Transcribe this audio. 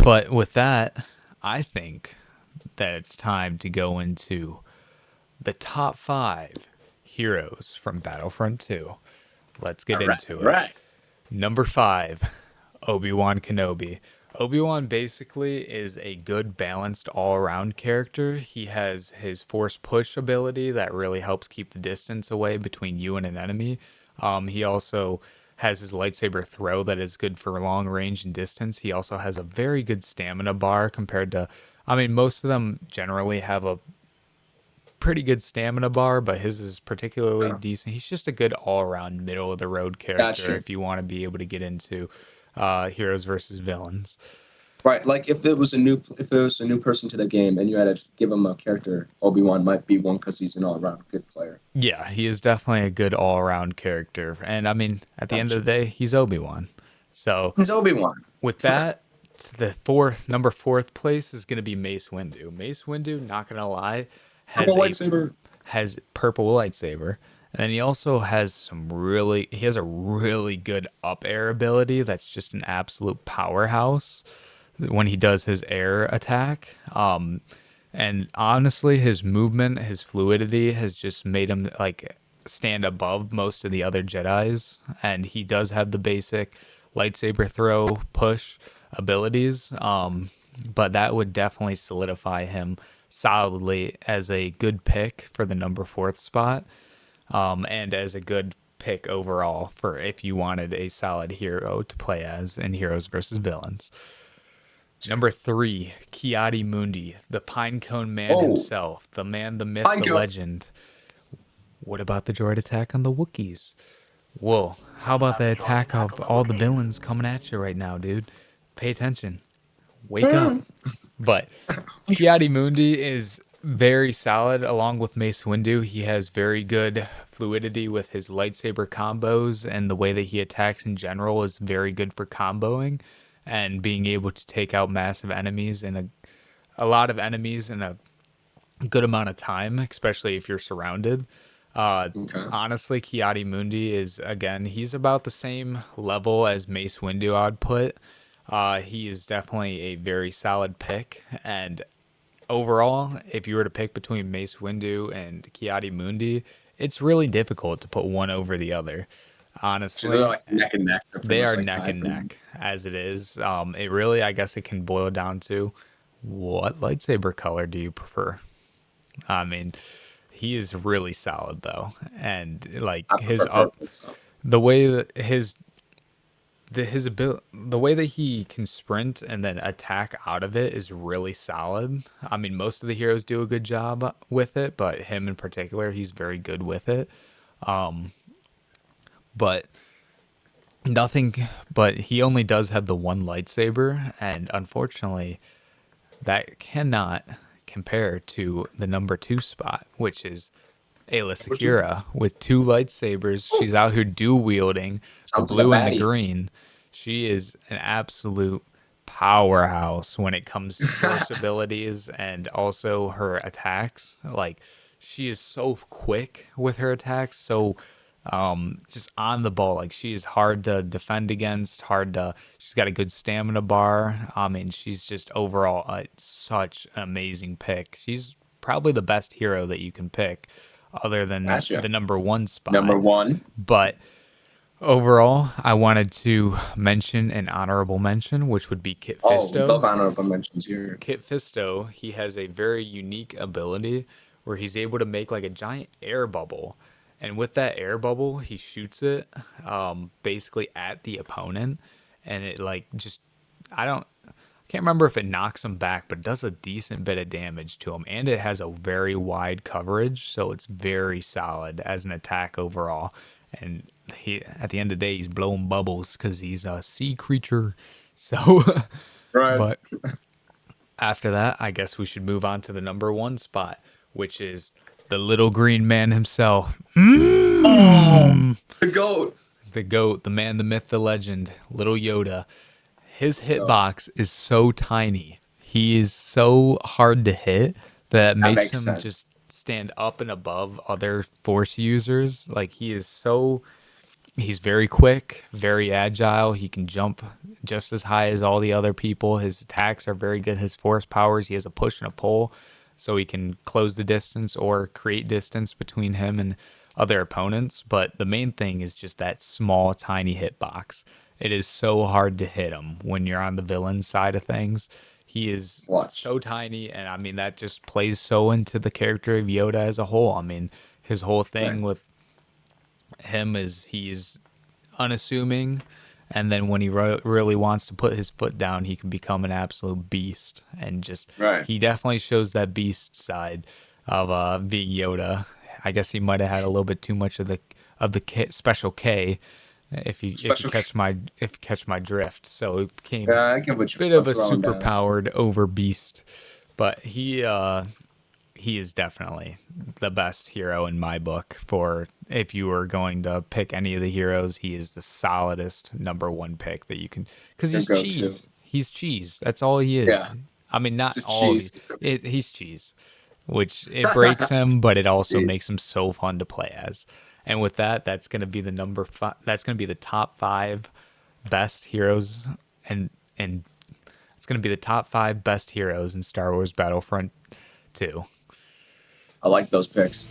But with that, I think that it's time to go into the top 5 heroes from Battlefront 2. Let's get All right, into all it. right. Number 5, Obi-Wan Kenobi. Obi-Wan basically is a good balanced all-around character. He has his force push ability that really helps keep the distance away between you and an enemy. He also has his lightsaber throw that is good for long range and distance. He also has a very good stamina bar compared to, I mean, most of them generally have a pretty good stamina bar, but his is particularly Yeah. decent. He's just a good all around middle of the road character Gotcha. if you want to be able to get into heroes versus villains. Right, like if it was a new person to the game and you had to give him a character, Obi-Wan might be one because he's an all-around good player. Yeah, he is definitely a good all around character. And I mean, at the end of Gotcha. the day, he's Obi-Wan. So He's Obi-Wan. with that, the number fourth place is going to be Mace Windu. Mace Windu, not going to lie, has Purple a lightsaber. has purple lightsaber. And then he also has he has a really good up air ability that's just an absolute powerhouse when he does his air attack. And honestly, his movement, his fluidity has just made him like stand above most of the other Jedis. And he does have the basic lightsaber throw push abilities. But that would definitely solidify him solidly as a good pick for the number fourth spot, and as a good pick overall for if you wanted a solid hero to play as in Heroes versus Villains. Number 3, Kiadi Mundi, the Pinecone Man Oh, himself, the man, the myth, the Pinecone. legend. What about the droid attack on the Wookiees? Whoa, how about the attack of all the villains coming at you right now, dude? Pay attention. Wake up. Hmm. But Kiadi Mundi is very solid along with Mace Windu. He has very good fluidity with his lightsaber combos, and the way that he attacks in general is very good for comboing and being able to take out massive enemies and a lot of enemies in a good amount of time, especially if you're surrounded. Uh, Okay. Honestly, Kiadi Mundi is, again, he's about the same level as Mace Windu, I'd put. He is definitely a very solid pick. And overall, if you were to pick between Mace Windu and Kiadi Mundi, it's really difficult to put one over the other. So they're Honestly, like neck and neck. They're pretty they much are like neck tied and for me. neck as it is. It really, I guess, it can boil down to what lightsaber color do you prefer? I mean, he is really solid though, and like I his prefer up, purple. So. the way that his ability, the way that he can sprint and then attack out of it is really solid. I mean, most of the heroes do a good job with it, but him in particular, he's very good with it. But nothing, but he only does have the one lightsaber, and unfortunately, that cannot compare to the number 2 spot, which is Ayla Number two. Secura with 2 lightsabers. She's out here dual wielding the Sounds like a blue and the baddie. green. She is an absolute powerhouse when it comes to force abilities and also her attacks. Like, she is so quick with her attacks, so just on the ball. Like, she is hard to defend against, she's got a good stamina bar. I mean, she's just overall such an amazing pick. She's probably the best hero that you can pick other than Gotcha. the number 1 Number spot. one. But overall, I wanted to mention an honorable mention, which would be Kit Oh, we Fisto. love honorable mentions here. Kit Fisto, he has a very unique ability where he's able to make like a giant air bubble. And with that air bubble, he shoots it basically at the opponent. And it like just, I can't remember if it knocks him back, but it does a decent bit of damage to him. And it has a very wide coverage. So it's very solid as an attack overall. And he, at the end of the day, he's blowing bubbles because he's a sea creature. So, Right. but after that, I guess we should move on to the number 1 spot, which is the little green man himself, Oh, the goat. the goat, the man, the myth, the legend, little Yoda. His Let's go. hitbox is so tiny. He is so hard to hit that That makes makes him sense. just stand up and above other force users. Like, he is so He's very quick, very agile. He can jump just as high as all the other people. His attacks are very good. His force powers, he has a push and a pull, so he can close the distance or create distance between him and other opponents. But the main thing is just that small, tiny hitbox. It is so hard to hit him when you're on the villain side of things. He is Watch. so tiny, and I mean, that just plays so into the character of Yoda as a whole. I mean, his whole Right. thing with him is he's unassuming, and then when he really wants to put his foot down, he can become an absolute beast. And just Right. he definitely shows that beast side of being Yoda. I guess he might have had a little bit too much of the special K, if you Special. catch my drift. So it became Yeah, I get what a bit of you're a throwing down. superpowered over beast, but he is definitely the best hero in my book. For if you were going to pick any of the heroes, he is the solidest number one pick that you can, because Your he's go-to. cheese. He's cheese. That's all he is. Yeah. I mean, It's not just all of cheese. he. He's cheese, which it breaks him, but it also Jeez. makes him so fun to play as. And with that, that's going to be the number five. That's going to be the top five best heroes, and it's going to be the top five best heroes in Star Wars Battlefront 2. I like those picks.